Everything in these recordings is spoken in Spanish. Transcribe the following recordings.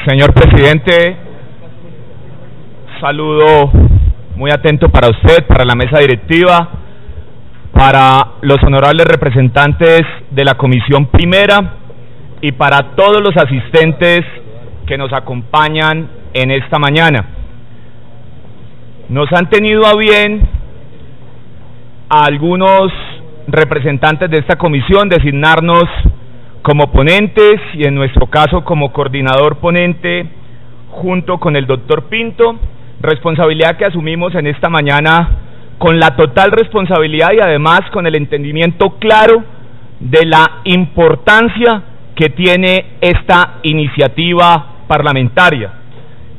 Señor presidente, saludo muy atento para usted, para la mesa directiva, para los honorables representantes de la Comisión Primera y para todos los asistentes que nos acompañan en esta mañana. Nos han tenido a bien a algunos representantes de esta comisión designarnos como ponentes y en nuestro caso como coordinador ponente junto con el doctor Pinto, responsabilidad que asumimos en esta mañana con la total responsabilidad y además con el entendimiento claro de la importancia que tiene esta iniciativa parlamentaria.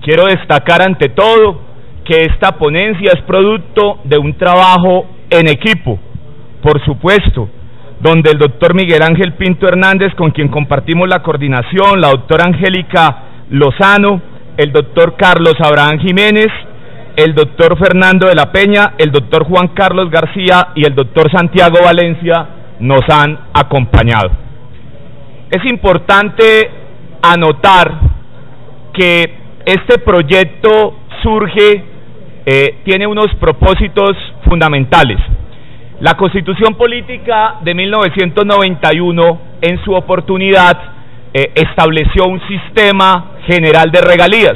Quiero destacar ante todo que esta ponencia es producto de un trabajo en equipo, por supuesto, donde el doctor Miguel Ángel Pinto Hernández, con quien compartimos la coordinación, la doctora Angélica Lozano, el doctor Carlos Abraham Jiménez, el doctor Fernando de la Peña, el doctor Juan Carlos García y el doctor Santiago Valencia nos han acompañado. Es importante anotar que este proyecto surge, tiene unos propósitos fundamentales. La Constitución Política de 1991, en su oportunidad, estableció un sistema general de regalías.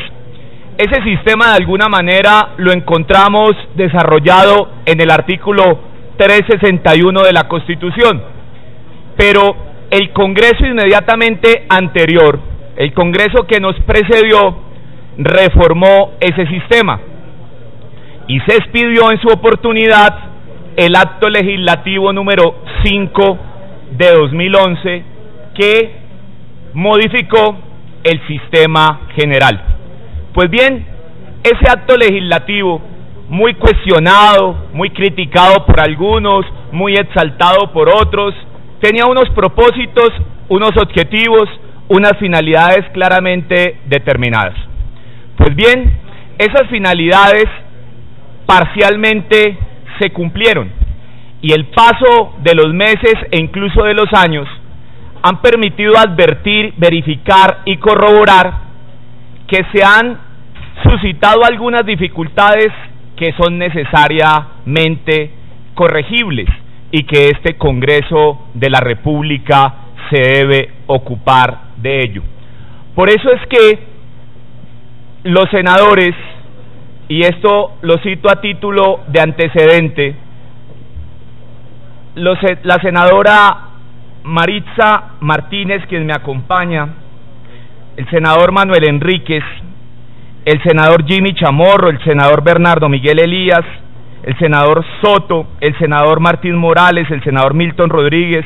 Ese sistema, de alguna manera, lo encontramos desarrollado en el artículo 361 de la Constitución. Pero el Congreso inmediatamente anterior, el Congreso que nos precedió, reformó ese sistema y se expidió en su oportunidad el acto legislativo número 5 de 2011 que modificó el sistema general. Pues bien, ese acto legislativo, muy cuestionado, muy criticado por algunos, muy exaltado por otros, tenía unos propósitos, unos objetivos, unas finalidades claramente determinadas. Pues bien, esas finalidades parcialmente se cumplieron y el paso de los meses e incluso de los años han permitido advertir, verificar y corroborar que se han suscitado algunas dificultades que son necesariamente corregibles y que este Congreso de la República se debe ocupar de ello. Por eso es que los senadores, y esto lo cito a título de antecedente, la senadora Maritza Martínez, quien me acompaña, el senador Manuel Enríquez, el senador Jimmy Chamorro, el senador Bernardo Miguel Elías, el senador Soto, el senador Martín Morales, el senador Milton Rodríguez,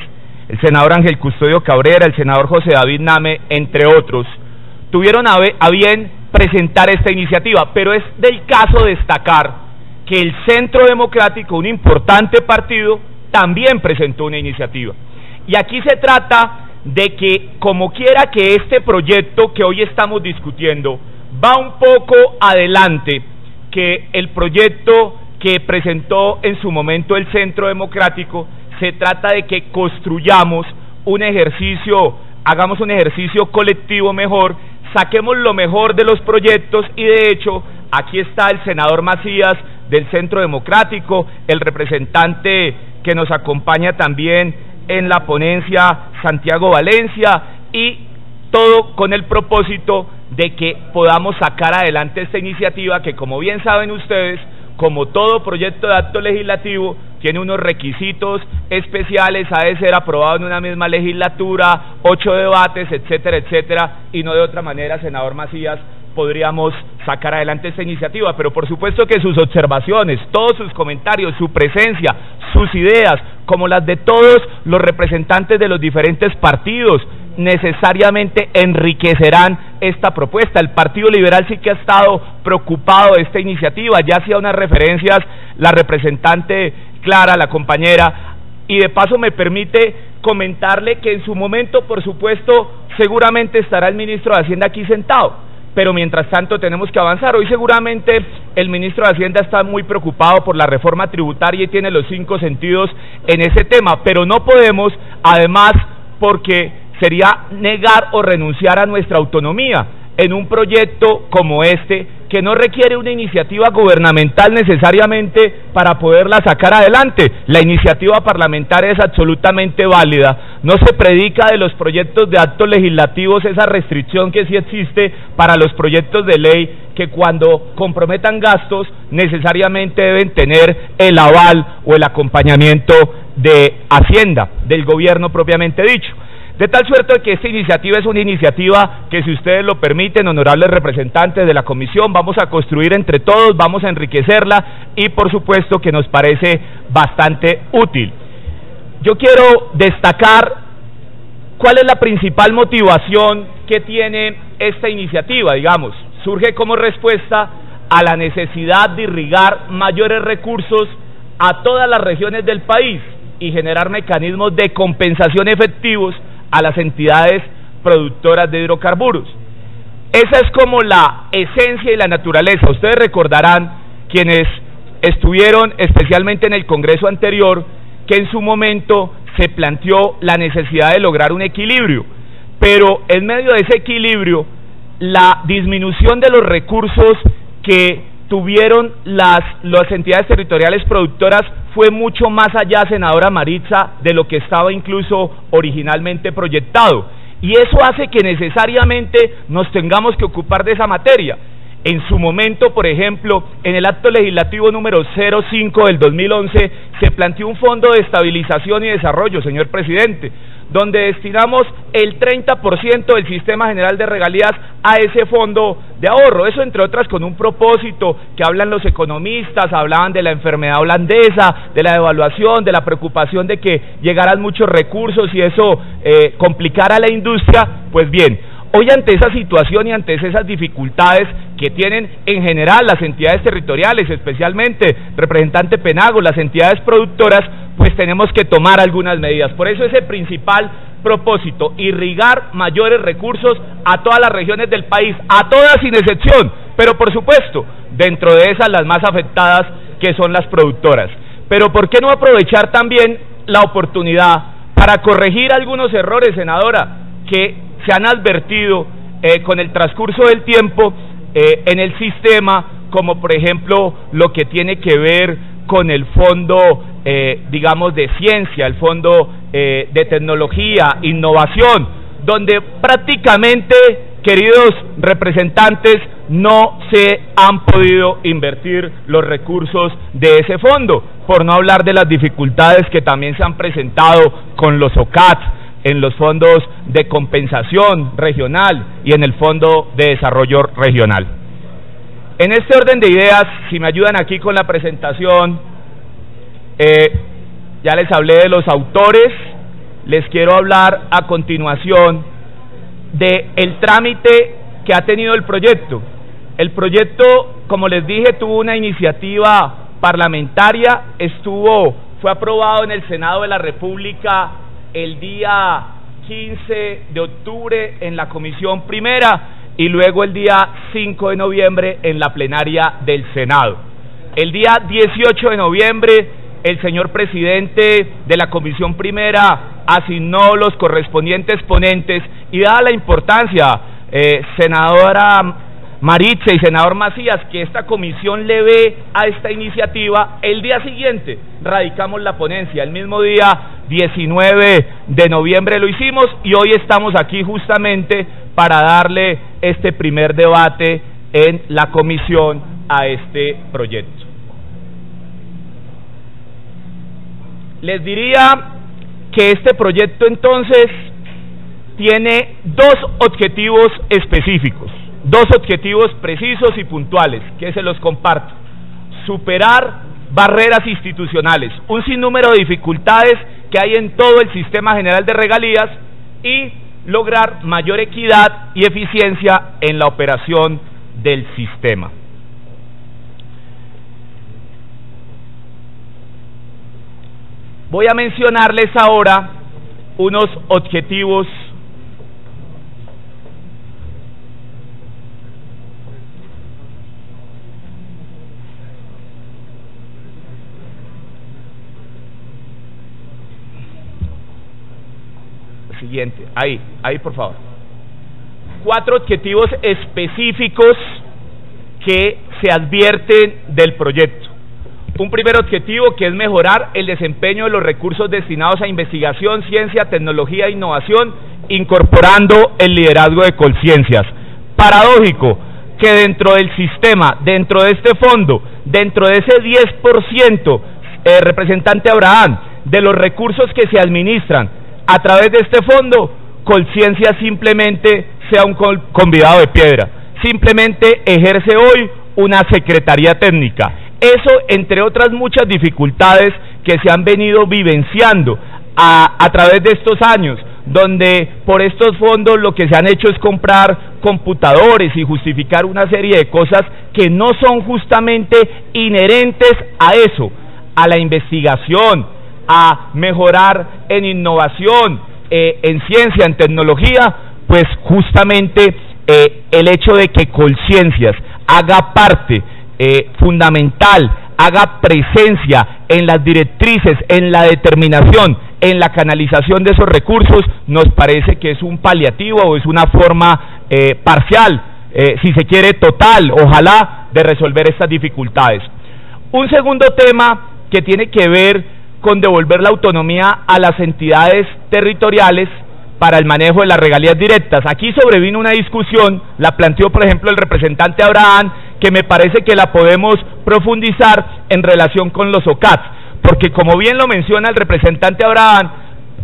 el senador Ángel Custodio Cabrera, el senador José David Name, entre otros, tuvieron a bien presentar esta iniciativa, pero es del caso destacar que el Centro Democrático, un importante partido, también presentó una iniciativa. Y aquí se trata de que, como quiera que este proyecto que hoy estamos discutiendo va un poco adelante que el proyecto que presentó en su momento el Centro Democrático, se trata de que construyamos un ejercicio, hagamos un ejercicio colectivo mejor, saquemos lo mejor de los proyectos y de hecho aquí está el senador Macías del Centro Democrático, el representante que nos acompaña también en la ponencia Santiago Valencia y todo con el propósito de que podamos sacar adelante esta iniciativa que, como bien saben ustedes, como todo proyecto de acto legislativo, tiene unos requisitos especiales, ha de ser aprobado en una misma legislatura, 8 debates, etcétera, etcétera, y no de otra manera, senador Macías, podríamos sacar adelante esta iniciativa, pero por supuesto que sus observaciones, todos sus comentarios, su presencia, sus ideas, como las de todos los representantes de los diferentes partidos, necesariamente enriquecerán esta propuesta. El Partido Liberal sí que ha estado preocupado de esta iniciativa, ya hacía unas referencias la representante Clara, la compañera, y de paso me permite comentarle que en su momento, por supuesto, seguramente estará el ministro de Hacienda aquí sentado, pero mientras tanto tenemos que avanzar. Hoy seguramente el ministro de Hacienda está muy preocupado por la reforma tributaria y tiene los 5 sentidos en ese tema, pero no podemos, además, porque sería negar o renunciar a nuestra autonomía. en un proyecto como este, que no requiere una iniciativa gubernamental necesariamente para poderla sacar adelante. La iniciativa parlamentaria es absolutamente válida. No se predica de los proyectos de actos legislativos esa restricción que sí existe para los proyectos de ley, que cuando comprometan gastos necesariamente deben tener el aval o el acompañamiento de Hacienda, del gobierno propiamente dicho. De tal suerte que esta iniciativa es una iniciativa que, si ustedes lo permiten, honorables representantes de la comisión, vamos a construir entre todos, vamos a enriquecerla y por supuesto que nos parece bastante útil. Yo quiero destacar cuál es la principal motivación que tiene esta iniciativa, digamos. Surge como respuesta a la necesidad de irrigar mayores recursos a todas las regiones del país y generar mecanismos de compensación efectivos a las entidades productoras de hidrocarburos. Esa es como la esencia y la naturaleza. Ustedes recordarán, quienes estuvieron especialmente en el Congreso anterior, que en su momento se planteó la necesidad de lograr un equilibrio, pero en medio de ese equilibrio, la disminución de los recursos que tuvieron las entidades territoriales productoras fue mucho más allá, senadora Maritza, de lo que estaba incluso originalmente proyectado, y eso hace que necesariamente nos tengamos que ocupar de esa materia. En su momento, por ejemplo, en el acto legislativo número 05 del 2011, se planteó un fondo de estabilización y desarrollo, señor presidente, donde destinamos el 30% del sistema general de regalías a ese fondo de ahorro. Eso, entre otras, con un propósito que hablan los economistas, hablaban de la enfermedad holandesa, de la devaluación, de la preocupación de que llegaran muchos recursos y eso complicara a la industria. Pues bien, hoy, ante esa situación y ante esas dificultades que tienen en general las entidades territoriales, especialmente, representante Penagos, las entidades productoras, pues tenemos que tomar algunas medidas. Por eso ese principal propósito, irrigar mayores recursos a todas las regiones del país, a todas sin excepción, pero por supuesto, dentro de esas las más afectadas, que son las productoras. Pero ¿por qué no aprovechar también la oportunidad para corregir algunos errores, senadora, que se han advertido con el transcurso del tiempo en el sistema, como por ejemplo lo que tiene que ver con el fondo, digamos, de ciencia, el fondo de tecnología, innovación, donde prácticamente, queridos representantes, no se han podido invertir los recursos de ese fondo, por no hablar de las dificultades que también se han presentado con los OCAT, en los fondos de compensación regional y en el Fondo de Desarrollo Regional. En este orden de ideas, si me ayudan aquí con la presentación, ya les hablé de los autores, les quiero hablar a continuación del trámite que ha tenido el proyecto. El proyecto, como les dije, tuvo una iniciativa parlamentaria, fue aprobado en el Senado de la República el día 15 de octubre en la Comisión Primera y luego el día 5 de noviembre en la plenaria del Senado. El día 18 de noviembre el señor presidente de la Comisión Primera asignó los correspondientes ponentes y, dada la importancia, senadora Maritza y senador Macías, que esta comisión le ve a esta iniciativa, el día siguiente radicamos la ponencia, el mismo día 19 de noviembre lo hicimos y hoy estamos aquí justamente para darle este primer debate en la comisión a este proyecto. Les diría que este proyecto entonces tiene dos objetivos específicos, dos objetivos precisos y puntuales, que se los comparto: superar barreras institucionales, un sinnúmero de dificultades que hay en todo el sistema general de regalías, y lograr mayor equidad y eficiencia en la operación del sistema. Voy a mencionarles ahora unos objetivos siguiente, ahí por favor. 4 objetivos específicos que se advierten del proyecto. Un primer objetivo, que es mejorar el desempeño de los recursos destinados a investigación, ciencia, tecnología e innovación, incorporando el liderazgo de Colciencias. Paradójico que dentro del sistema, dentro de este fondo, dentro de ese 10%, representante Abraham, de los recursos que se administran a través de este fondo, Colciencias simplemente sea un convidado de piedra, simplemente ejerce hoy una secretaría técnica. Eso, entre otras muchas dificultades que se han venido vivenciando a través de estos años, donde por estos fondos lo que se han hecho es comprar computadores y justificar una serie de cosas que no son justamente inherentes a eso, a la investigación, a mejorar en innovación, en ciencia, en tecnología. Pues justamente el hecho de que Colciencias haga parte fundamental, haga presencia en las directrices, en la determinación, en la canalización de esos recursos, nos parece que es un paliativo o es una forma parcial, si se quiere total, ojalá, de resolver estas dificultades. Un segundo tema que tiene que ver con devolver la autonomía a las entidades territoriales para el manejo de las regalías directas. Aquí sobrevino una discusión, la planteó por ejemplo el representante Abraham, que me parece que la podemos profundizar en relación con los OCAT, porque como bien lo menciona el representante Abraham,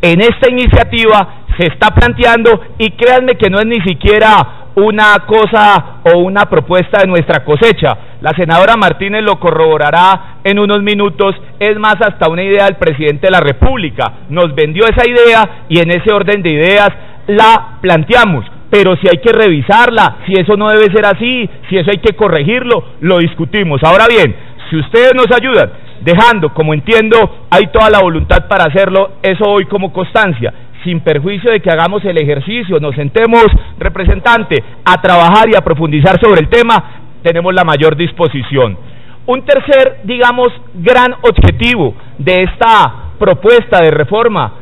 en esta iniciativa se está planteando, y créanme que no es ni siquiera una cosa o una propuesta de nuestra cosecha, la senadora Martínez lo corroborará en unos minutos, es más, hasta una idea del presidente de la República, nos vendió esa idea y en ese orden de ideas la planteamos, pero si hay que revisarla, si eso no debe ser así, si eso hay que corregirlo, lo discutimos. Ahora bien, si ustedes nos ayudan, dejando, como entiendo, hay toda la voluntad para hacerlo, eso hoy como constancia, sin perjuicio de que hagamos el ejercicio, nos sentemos, representante, a trabajar y a profundizar sobre el tema, tenemos la mayor disposición. Un tercer, digamos, gran objetivo de esta propuesta de reforma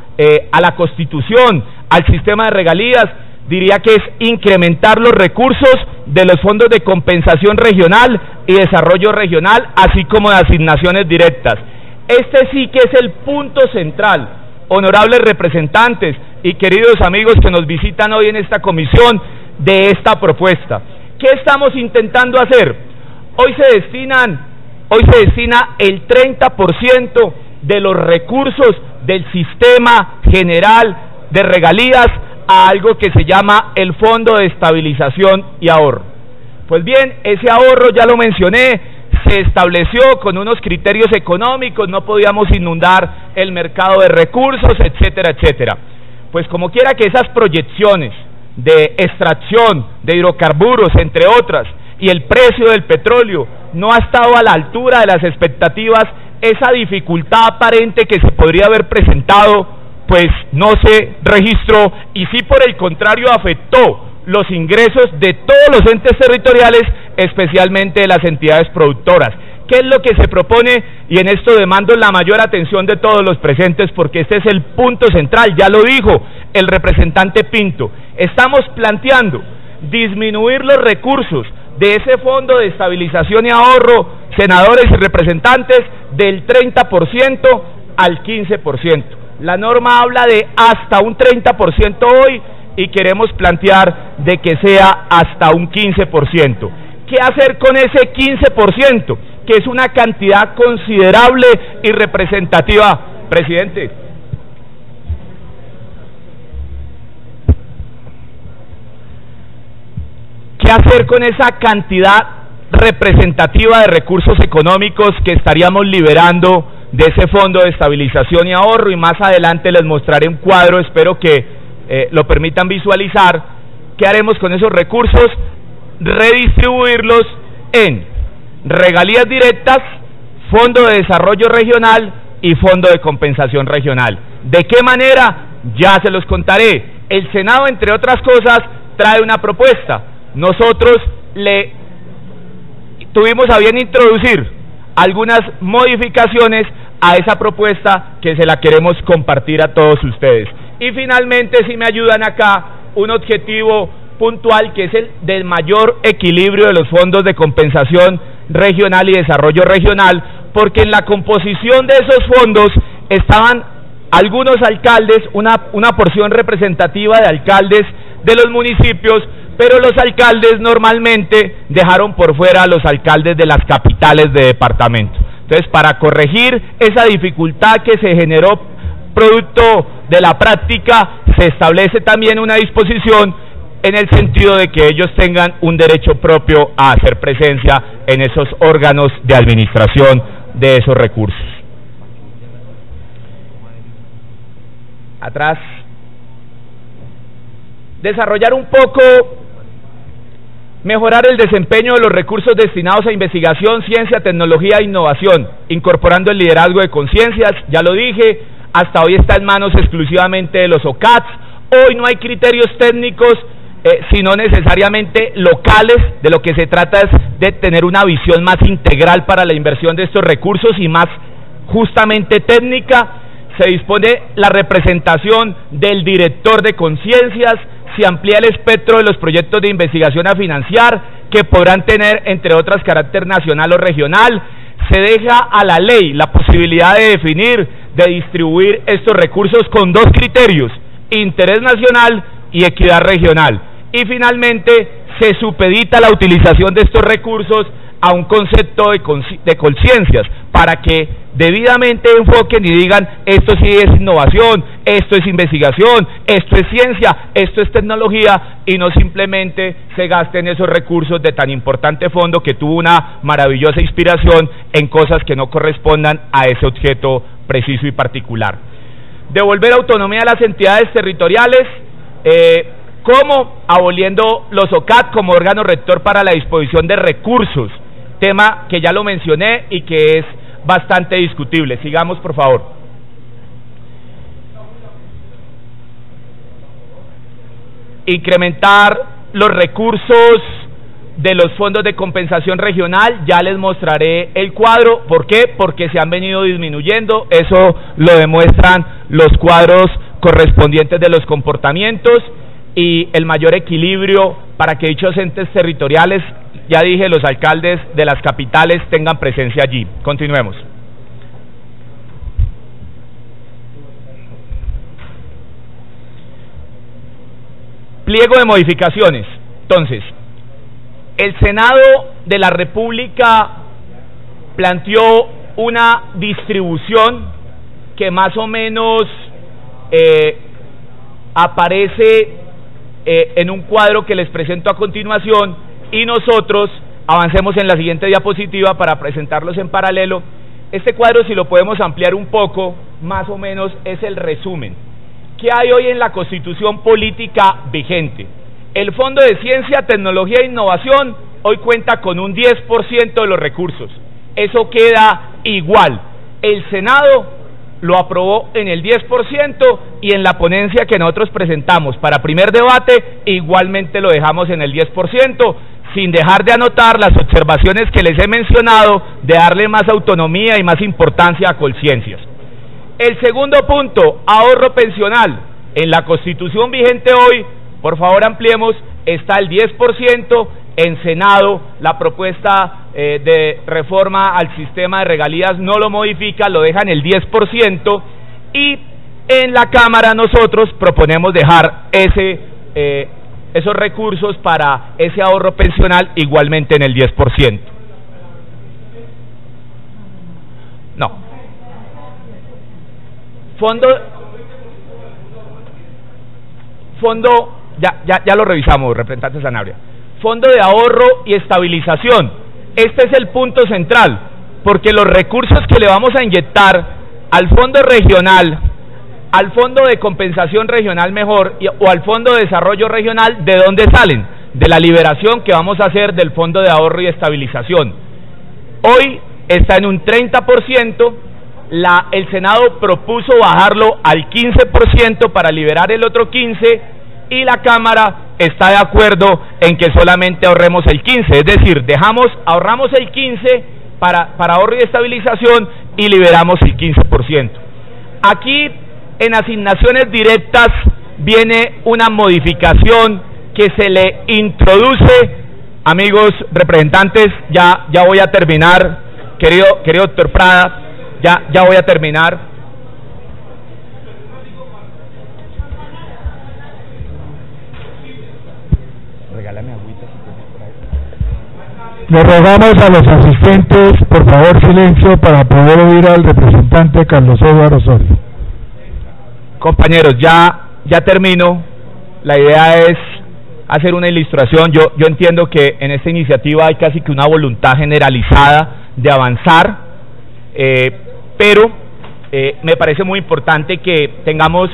a la Constitución, al sistema de regalías, diría que es incrementar los recursos de los fondos de compensación regional y desarrollo regional, así como de asignaciones directas. Este sí que es el punto central, honorables representantes y queridos amigos que nos visitan hoy en esta comisión, de esta propuesta. ¿Qué estamos intentando hacer? Hoy se destina el 30% de los recursos del sistema general de regalías a algo que se llama el Fondo de Estabilización y Ahorro. Pues bien, ese ahorro, ya lo mencioné, se estableció con unos criterios económicos, no podíamos inundar el mercado de recursos, etcétera, etcétera. Pues como quiera que esas proyecciones de extracción de hidrocarburos, entre otras, y el precio del petróleo no ha estado a la altura de las expectativas, esa dificultad aparente que se podría haber presentado pues no se registró, y sí por el contrario afectó los ingresos de todos los entes territoriales, especialmente de las entidades productoras. ¿Qué es lo que se propone? Y en esto demando la mayor atención de todos los presentes, porque este es el punto central, ya lo dijo el representante Pinto. Estamos planteando disminuir los recursos de ese Fondo de Estabilización y Ahorro, senadores y representantes, del 30% al 15%. La norma habla de hasta un 30% hoy y queremos plantear de que sea hasta un 15%. ¿Qué hacer con ese 15%? Que es una cantidad considerable y representativa. Presidente. ¿Qué hacer con esa cantidad representativa de recursos económicos que estaríamos liberando de ese Fondo de Estabilización y Ahorro? Y más adelante les mostraré un cuadro, espero que lo permitan visualizar. ¿Qué haremos con esos recursos? Redistribuirlos en regalías directas, Fondo de Desarrollo Regional y Fondo de Compensación Regional. ¿De qué manera? Ya se los contaré. El Senado, entre otras cosas, trae una propuesta. Nosotros le tuvimos a bien introducir algunas modificaciones a esa propuesta que se la queremos compartir a todos ustedes. Y finalmente, si me ayudan acá, un objetivo puntual, que es el del mayor equilibrio de los fondos de compensación regional y desarrollo regional, porque en la composición de esos fondos estaban algunos alcaldes, una porción representativa de alcaldes de los municipios, pero los alcaldes normalmente dejaron por fuera a los alcaldes de las capitales de departamento. Entonces, para corregir esa dificultad que se generó producto de la práctica, se establece también una disposición en el sentido de que ellos tengan un derecho propio a hacer presencia en esos órganos de administración de esos recursos. Atrás. Desarrollar un poco, mejorar el desempeño de los recursos destinados a investigación, ciencia, tecnología e innovación, incorporando el liderazgo de conciencias, ya lo dije, hasta hoy está en manos exclusivamente de los OCATs. Hoy no hay criterios técnicos, sino necesariamente locales. De lo que se trata es de tener una visión más integral para la inversión de estos recursos y más justamente técnica. Se dispone la representación del director de conciencias, se amplía el espectro de los proyectos de investigación a financiar, que podrán tener, entre otras, carácter nacional o regional. Se deja a la ley la posibilidad de definir, de distribuir estos recursos con dos criterios: interés nacional y equidad regional. Y finalmente se supedita la utilización de estos recursos a un concepto de conciencias, para que debidamente enfoquen y digan: esto sí es innovación, esto es investigación, esto es ciencia, esto es tecnología, y no simplemente se gasten esos recursos de tan importante fondo que tuvo una maravillosa inspiración en cosas que no correspondan a ese objeto preciso y particular. Devolver autonomía a las entidades territoriales, ¿cómo? Aboliendo los OCAT como órgano rector para la disposición de recursos, tema que ya lo mencioné y que es bastante discutible. Sigamos, por favor. Incrementar los recursos de los fondos de compensación regional, ya les mostraré el cuadro. ¿Por qué? Porque se han venido disminuyendo, eso lo demuestran los cuadros correspondientes de los comportamientos, y el mayor equilibrio para que dichos entes territoriales, ya dije, los alcaldes de las capitales, tengan presencia allí. Continuemos. Pliego de modificaciones. Entonces, el Senado de la República planteó una distribución que más o menos aparece en un cuadro que les presento a continuación, y nosotros avancemos en la siguiente diapositiva para presentarlos en paralelo. Este cuadro, si lo podemos ampliar un poco, más o menos es el resumen. ¿Qué hay hoy en la Constitución política vigente? El Fondo de Ciencia, Tecnología e Innovación hoy cuenta con un 10% de los recursos. Eso queda igual. El Senado lo aprobó en el 10%, y en la ponencia que nosotros presentamos para primer debate igualmente lo dejamos en el 10%, sin dejar de anotar las observaciones que les he mencionado de darle más autonomía y más importancia a Colciencias. El segundo punto, ahorro pensional. En la Constitución vigente hoy, por favor ampliemos, está el 10%, en Senado la propuesta de reforma al sistema de regalías no lo modifica, lo deja en el 10%, y en la Cámara nosotros proponemos dejar esos recursos para ese ahorro pensional igualmente en el 10%. No. Fondo, ya lo revisamos, representante Sanabria. Fondo de ahorro y estabilización. Este es el punto central, porque los recursos que le vamos a inyectar al fondo regional, al fondo de compensación regional mejor, o al fondo de desarrollo regional, ¿de dónde salen? De la liberación que vamos a hacer del fondo de ahorro y estabilización. Hoy está en un 30%, el Senado propuso bajarlo al 15% para liberar el otro 15%, y la Cámara está de acuerdo en que solamente ahorremos el 15%, es decir, ahorramos el 15% para ahorro y estabilización y liberamos el 15%. Aquí en asignaciones directas viene una modificación que se le introduce, amigos representantes, ya voy a terminar, querido doctor Prada, ya voy a terminar. Regálame agüita si tienes por ahí. Le rogamos a los asistentes, por favor, silencio para poder oír al representante Carlos Eduardo Osorio. Compañeros, ya termino. La idea es hacer una ilustración. Yo entiendo que en esta iniciativa hay casi que una voluntad generalizada de avanzar, pero me parece muy importante que tengamos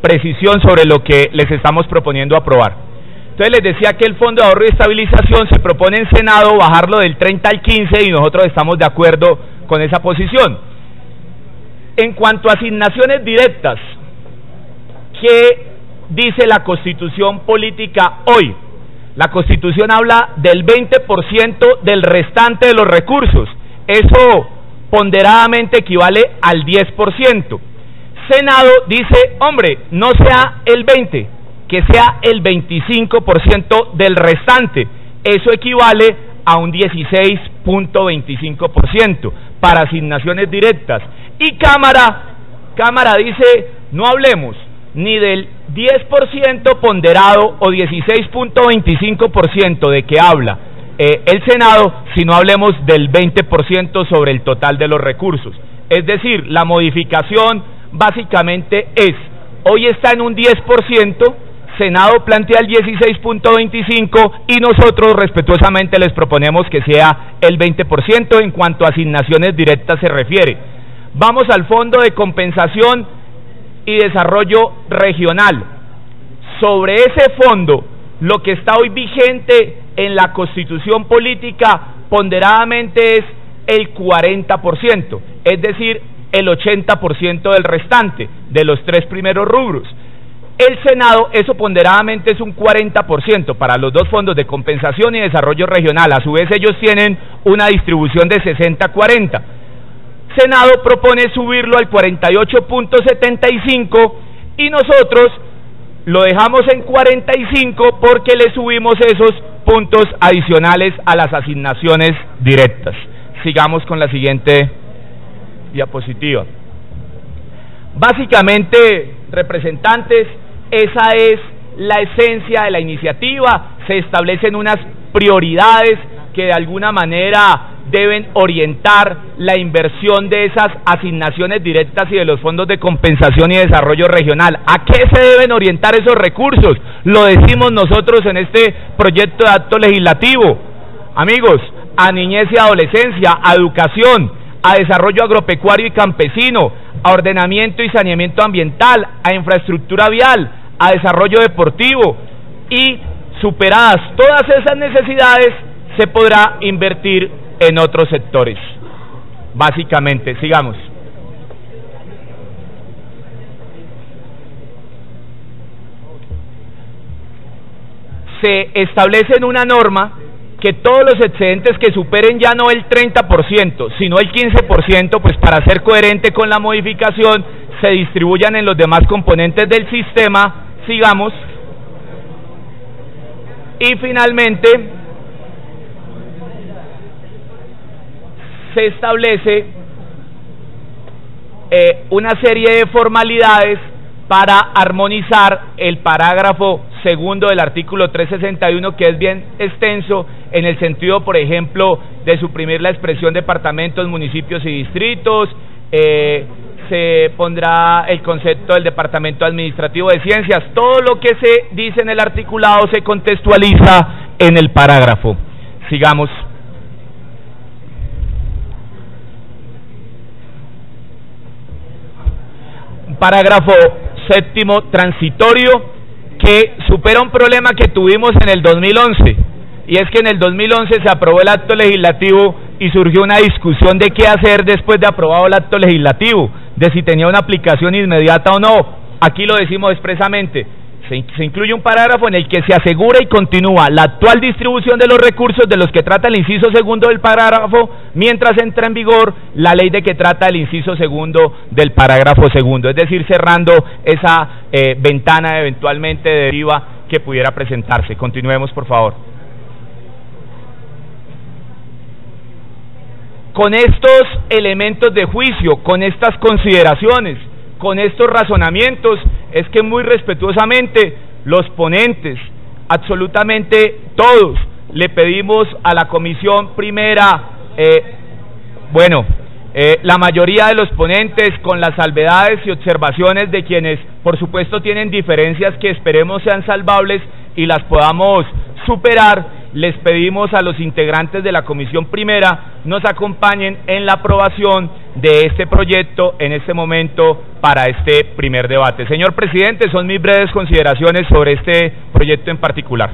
precisión sobre lo que les estamos proponiendo aprobar. Entonces les decía que el Fondo de Ahorro y Estabilización se propone en Senado bajarlo del 30 al 15 y nosotros estamos de acuerdo con esa posición. En cuanto a asignaciones directas, ¿qué dice la Constitución política hoy? La Constitución habla del 20% del restante de los recursos. Eso ponderadamente equivale al 10%. Senado dice, hombre, no sea el 20%, que sea el 25% del restante. Eso equivale a un 16.25% para asignaciones directas. Y Cámara dice, no hablemos ni del 10% ponderado o 16.25% de que habla el Senado, sino hablemos del 20% sobre el total de los recursos. Es decir, la modificación básicamente es, hoy está en un 10%, Senado plantea el 16.25 y nosotros respetuosamente les proponemos que sea el 20% en cuanto a asignaciones directas se refiere. Vamos al Fondo de Compensación y Desarrollo Regional. Sobre ese fondo, lo que está hoy vigente en la Constitución política ponderadamente es el 40%, es decir, el 80% del restante de los tres primeros rubros. El Senado, eso ponderadamente es un 40% para los dos fondos de compensación y desarrollo regional. A su vez ellos tienen una distribución de 60-40. Senado propone subirlo al 48.75 y nosotros lo dejamos en 45 porque le subimos esos puntos adicionales a las asignaciones directas. Sigamos con la siguiente diapositiva. Básicamente, representantes, esa es la esencia de la iniciativa. Se establecen unas prioridades que de alguna manera deben orientar la inversión de esas asignaciones directas y de los fondos de compensación y desarrollo regional. ¿A qué se deben orientar esos recursos? Lo decimos nosotros en este proyecto de acto legislativo. Amigos, a niñez y adolescencia, a educación, a desarrollo agropecuario y campesino, a ordenamiento y saneamiento ambiental, a infraestructura vial, a desarrollo deportivo, y superadas todas esas necesidades se podrá invertir en otros sectores. Básicamente, sigamos. Se establece en una norma que todos los excedentes que superen ya no el 30%, sino el 15%, pues para ser coherente con la modificación, se distribuyan en los demás componentes del sistema. Sigamos. Y finalmente, se establece una serie de formalidades para armonizar el parágrafo segundo del artículo 361, que es bien extenso en el sentido, por ejemplo, de suprimir la expresión departamentos, municipios y distritos. Se pondrá el concepto del Departamento Administrativo de Ciencias. Todo lo que se dice en el articulado se contextualiza en el parágrafo. Sigamos. Parágrafo séptimo transitorio, que supera un problema que tuvimos en el 2011, y es que en el 2011 se aprobó el acto legislativo y surgió una discusión de qué hacer después de aprobado el acto legislativo, de si tenía una aplicación inmediata o no. Aquí lo decimos expresamente, se incluye un parágrafo en el que se asegura y continúa la actual distribución de los recursos de los que trata el inciso segundo del parágrafo, mientras entra en vigor la ley de que trata el inciso segundo del parágrafo segundo, es decir, cerrando esa ventana eventualmente de deriva que pudiera presentarse. Continuemos, por favor. Con estos elementos de juicio, con estas consideraciones, con estos razonamientos, es que muy respetuosamente los ponentes, absolutamente todos, le pedimos a la comisión primera, la mayoría de los ponentes, con las salvedades y observaciones de quienes, por supuesto, tienen diferencias que esperemos sean salvables y las podamos superar, les pedimos a los integrantes de la comisión primera nos acompañen en la aprobación de este proyecto en este momento para este primer debate. Señor presidente, son mis breves consideraciones sobre este proyecto en particular.